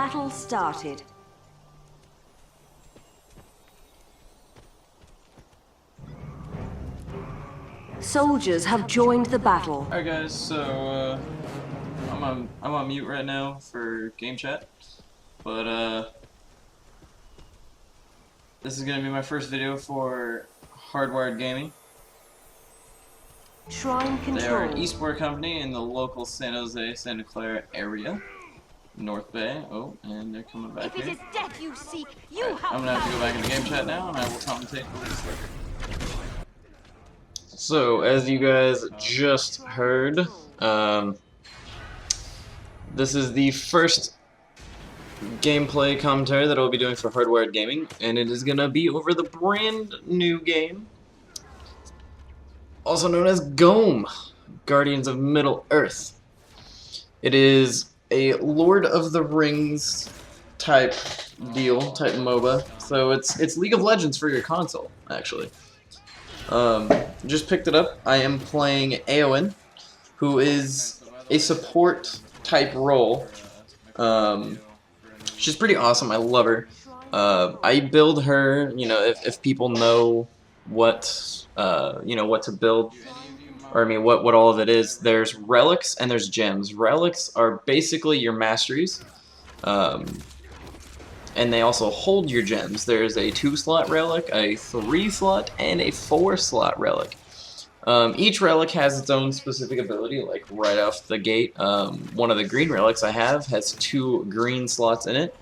battle started. Soldiers have joined the battle. Alright guys, so I'm on mute right now for game chat, but this is gonna be my first video for Hardwired Gaming. Shrine control. They are an esport company in the local San Jose, Santa Clara area, North Bay. Oh, and they're coming back here. Death you seek, you right, I'm gonna have to go back into game chat now, and I will commentate a little later. So, as you guys just heard, this is the first gameplay commentary that I'll be doing for Hardwired Gaming, and it is gonna be over the brand new game, also known as GOME, Guardians of Middle-earth. It is a Lord of the Rings type deal, type MOBA, so it's League of Legends for your console, actually. Just picked it up. I am playing Eowyn, who is a support type role. She's pretty awesome. I love her. I build her. You know, if people know what what to build, or I mean what all of it is. There's relics and there's gems. Relics are basically your masteries. And they also hold your gems. There's a 2-slot relic, a 3-slot, and a 4-slot relic. Each relic has its own specific ability, like right off the gate. One of the green relics I have has 2 green slots in it.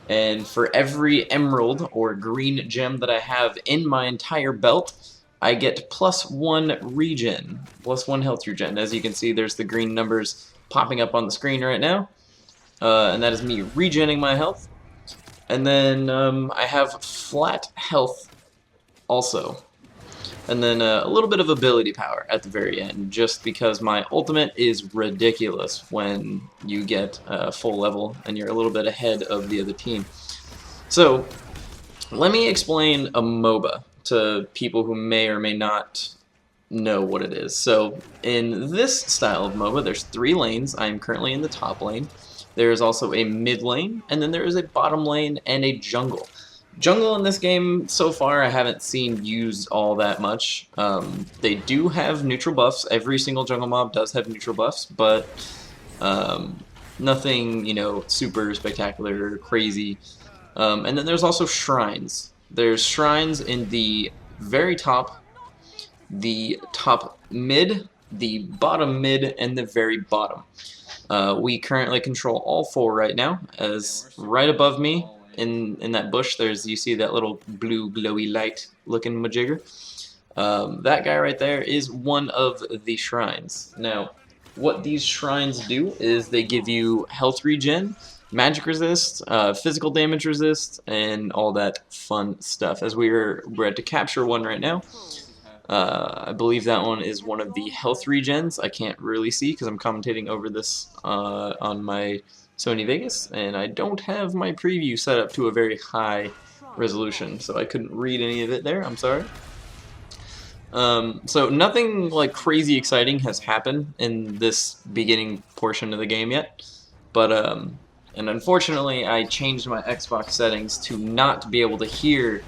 And for every emerald or green gem that I have in my entire belt, I get +1 regen, +1 health regen. As you can see, there's the green numbers popping up on the screen right now. And that is me regenning my health. And then I have flat health also. And then a little bit of ability power at the very end, just because my ultimate is ridiculous when you get full level and you're a little bit ahead of the other team. So, let me explain a MOBA to people who may or may not know what it is. So, in this style of MOBA, there's 3 lanes. I am currently in the top lane. There is also a mid lane, and then there is a bottom lane and a jungle. Jungle in this game, so far, I haven't seen used all that much. They do have neutral buffs. Every single jungle mob does have neutral buffs, but nothing, super spectacular or crazy. And then there's also shrines. There's shrines in the very top, the top mid, the bottom mid, and the very bottom. We currently control all 4 right now, as right above me in that bush you see that little blue glowy light looking majigger. That guy right there is one of the shrines. Now, what these shrines do is they give you health regen, magic resist, physical damage resist, and all that fun stuff. As we're at to capture one right now. I believe that one is one of the health regens. I can't really see because I'm commentating over this on my Sony Vegas, and I don't have my preview set up to a very high resolution, so I couldn't read any of it there. I'm sorry. So nothing like crazy exciting has happened in this beginning portion of the game yet, but and unfortunately I changed my Xbox settings to not be able to hear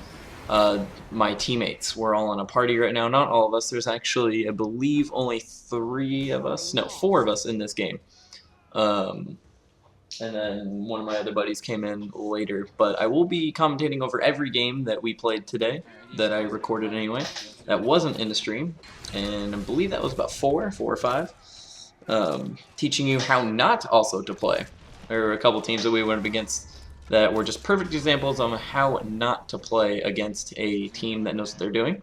my teammates. We're all in a party right now. Not all of us. There's actually, I believe, only 4 of us in this game. And then one of my other buddies came in later. But I will be commentating over every game that we played today, that I recorded anyway, that wasn't in the stream. And I believe that was about 4 or 5. Teaching you how not also to play. There were a couple teams that we went up against that were just perfect examples on how not to play against a team that knows what they're doing.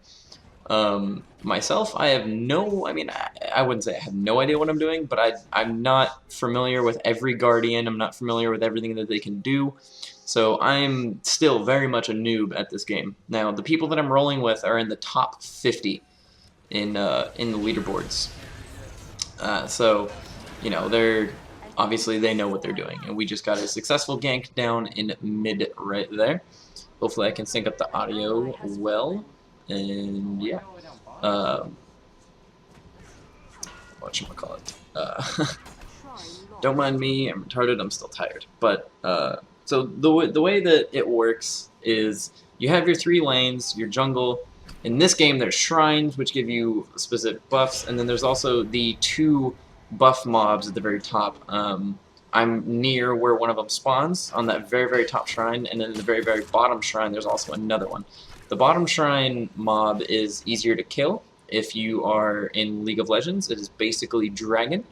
Myself, I have I wouldn't say I have no idea what I'm doing, but I'm not familiar with every Guardian. I'm not familiar with everything that they can do. So I'm still very much a noob at this game. Now, the people that I'm rolling with are in the top 50 in the leaderboards. So, they're... Obviously, they know what they're doing, and we just got a successful gank down in mid right there. Hopefully, I can sync up the audio well, and yeah. Whatchamacallit. Don't mind me, I'm retarded, I'm still tired. But, So the way that it works is you have your 3 lanes, your jungle. In this game, there's shrines, which give you specific buffs, and then there's also the 2 buff mobs at the very top. I'm near where one of them spawns, on that very, very top shrine, and then in the very, very bottom shrine, there's also another one. The bottom shrine mob is easier to kill if you are in League of Legends. It is basically Dragon,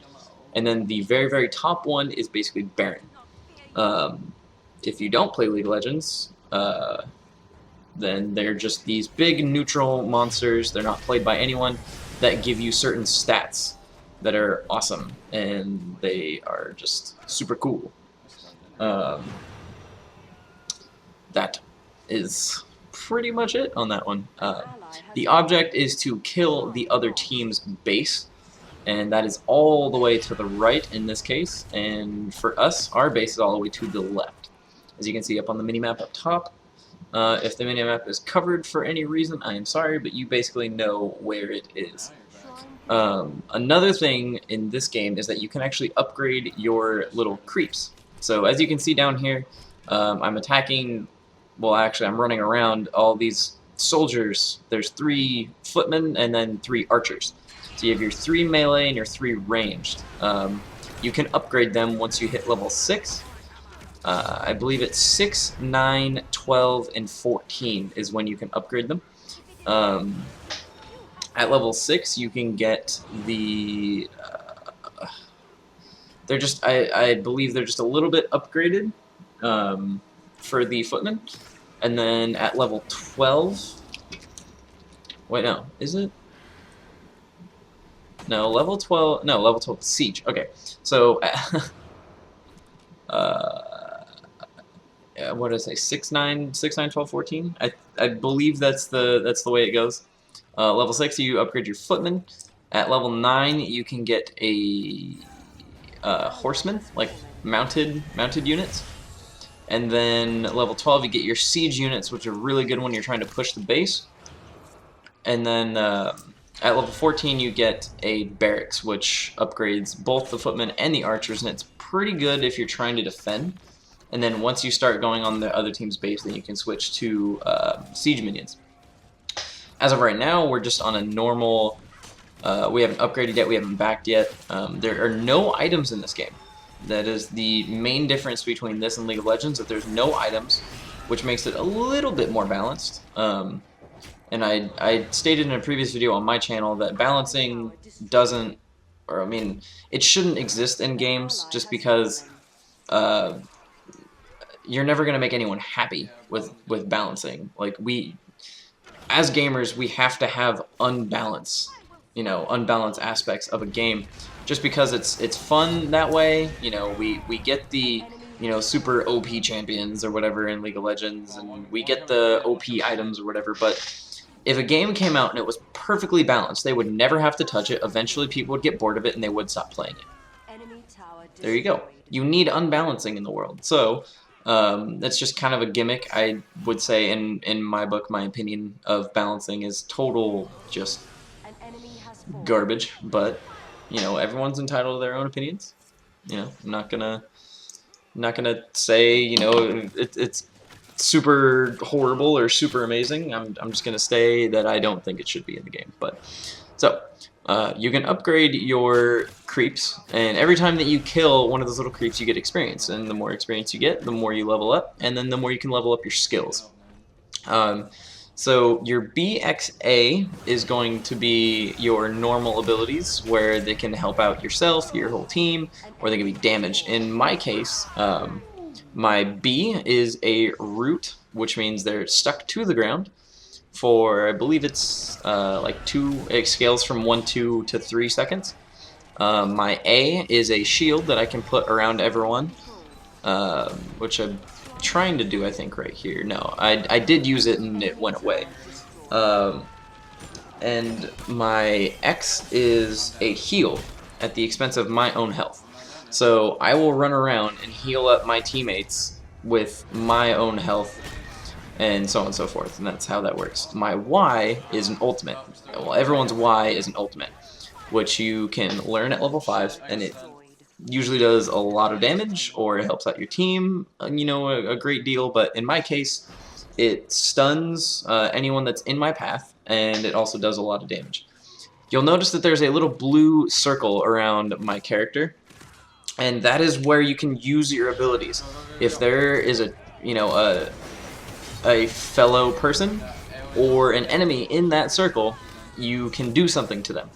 and then the very, very top one is basically Baron. If you don't play League of Legends, then they're just these big neutral monsters. They're not played by anyone that give you certain stats that are awesome, and they are just super cool. That is pretty much it on that one. The object is to kill the other team's base, and that is all the way to the right in this case, and for us, our base is all the way to the left. As you can see up on the minimap up top, if the minimap is covered for any reason, I am sorry, but you basically know where it is. Another thing in this game is that you can actually upgrade your little creeps. So as you can see down here, I'm attacking, well actually I'm running around all these soldiers. There's 3 footmen and then 3 archers. So you have your 3 melee and your 3 ranged. You can upgrade them once you hit level 6. I believe it's 6, 9, 12, and 14 is when you can upgrade them. At level 6, you can get the... they're just, I believe they're just a little bit upgraded for the footmen. And then at level 12... Wait, no, is it? No, level 12... No, level 12 is siege. Okay, so... what did I say? 6, 9, 12, 14? I believe that's the way it goes. Level 6, you upgrade your footman. At level 9, you can get a horseman, like mounted units. And then level 12, you get your siege units, which are really good when you're trying to push the base. And then at level 14, you get a barracks, which upgrades both the footmen and the archers, and it's pretty good if you're trying to defend. And then once you start going on the other team's base, then you can switch to siege minions. As of right now, we're just on a normal... we haven't upgraded yet, we haven't backed yet. There are no items in this game. That is the main difference between this and League of Legends, that there's no items, which makes it a little bit more balanced. And I stated in a previous video on my channel that balancing doesn't... Or, I mean, it shouldn't exist in games just because... you're never going to make anyone happy with balancing. Like, as gamers, we have to have unbalanced aspects of a game, just because it's fun that way. You know, we get the, super OP champions or whatever in League of Legends, and we get the OP items or whatever, but if a game came out and it was perfectly balanced, they would never have to touch it. Eventually people would get bored of it and they would stop playing it. There you go. You need unbalancing in the world. So that's just kind of a gimmick. I would say in my book, my opinion of balancing is total just garbage, but everyone's entitled to their own opinions. I'm not gonna say it's super horrible or super amazing. I'm just gonna say that I don't think it should be in the game. But so you can upgrade your creeps, and every time that you kill one of those little creeps, you get experience, and the more experience you get, the more you level up, and then the more you can level up your skills. So your BXA is going to be your normal abilities, where they can help out yourself, your whole team, or they can be damage. In my case, my B is a root, which means they're stuck to the ground for, I believe it's it scales from 1, 2 to 3 seconds. My A is a shield that I can put around everyone, which I'm trying to do, I think, right here. No, I did use it and it went away. And my X is a heal at the expense of my own health. So I will run around and heal up my teammates with my own health, and so on and so forth, and that's how that works. My Y is an ultimate. Well, everyone's Y is an ultimate, which you can learn at level 5, and it usually does a lot of damage, or it helps out your team, you know, a great deal. But in my case, it stuns anyone that's in my path, and it also does a lot of damage. You'll notice that there's a little blue circle around my character, and that is where you can use your abilities. If there is a, you know, a fellow person or an enemy in that circle, you can do something to them.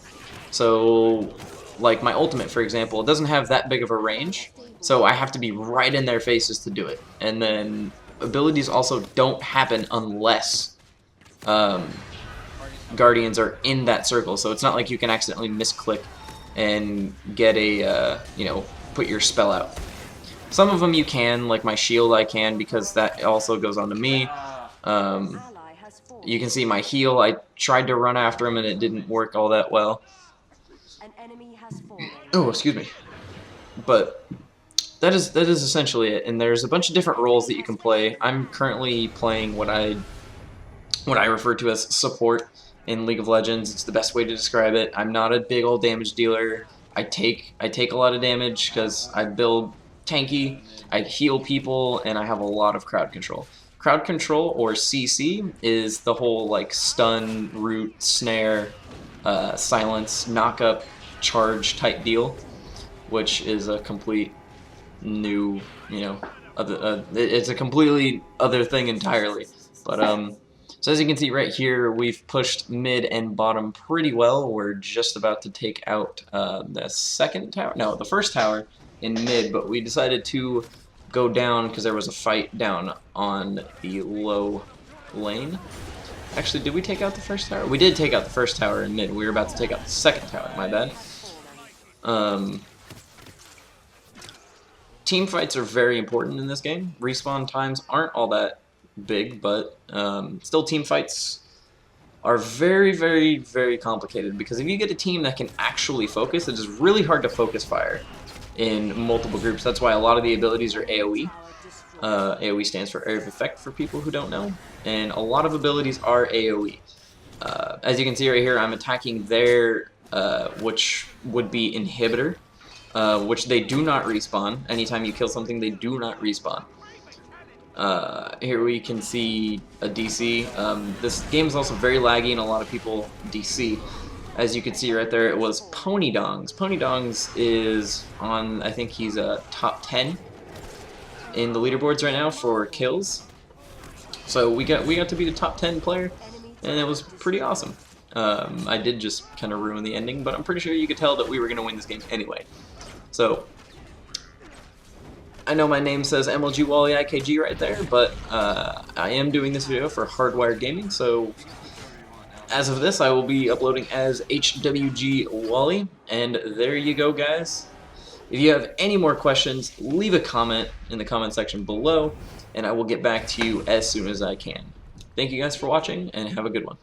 So, like my ultimate, for example, it doesn't have that big of a range, so I have to be right in their faces to do it. And then abilities also don't happen unless guardians are in that circle, so it's not like you can accidentally misclick and get a, you know, put your spell out. Some of them you can, like my shield I can, because that also goes on to me. You can see my heal, I tried to run after him and it didn't work all that well. Oh, excuse me. But that is essentially it, and there's a bunch of different roles that you can play. I'm currently playing what I refer to as support in League of Legends. It's the best way to describe it. I'm not a big old damage dealer. I take a lot of damage because I build tanky, I heal people, and I have a lot of crowd control. Crowd control, or CC, is the whole like stun, root, snare, silence, knock up, charge type deal, which is a complete new, you know, it's a completely other thing entirely. But so as you can see right here, we've pushed mid and bottom pretty well. We're just about to take out the second tower, no, the first tower in mid, but we decided to go down because there was a fight down on the low lane. Actually, did we take out the first tower? We did take out the first tower in mid. We were about to take out the second tower, my bad. Team fights are very important in this game. Respawn times aren't all that big, but still team fights are very, very, very complicated, because if you get a team that can actually focus, it is really hard to focus fire in multiple groups. That's why a lot of the abilities are AoE. AoE stands for Area of Effect for people who don't know, and a lot of abilities are AoE. As you can see right here, I'm attacking their, which would be Inhibitor, which they do not respawn. Anytime you kill something, they do not respawn. Here we can see a DC. This game is also very laggy, and a lot of people DC. As you can see right there, it was Pony Dongs. Pony Dongs is on, I think he's a top 10 in the leaderboards right now for kills. So we got to be the top 10 player, and it was pretty awesome. I did just kind of ruin the ending, but I'm pretty sure you could tell that we were going to win this game anyway. So I know my name says MLG Wally IKG right there, but I am doing this video for Hardwired Gaming, so as of this I will be uploading as HWG Wally, and there you go, guys. If you have any more questions, leave a comment in the comment section below, and I will get back to you as soon as I can. Thank you guys for watching, and have a good one.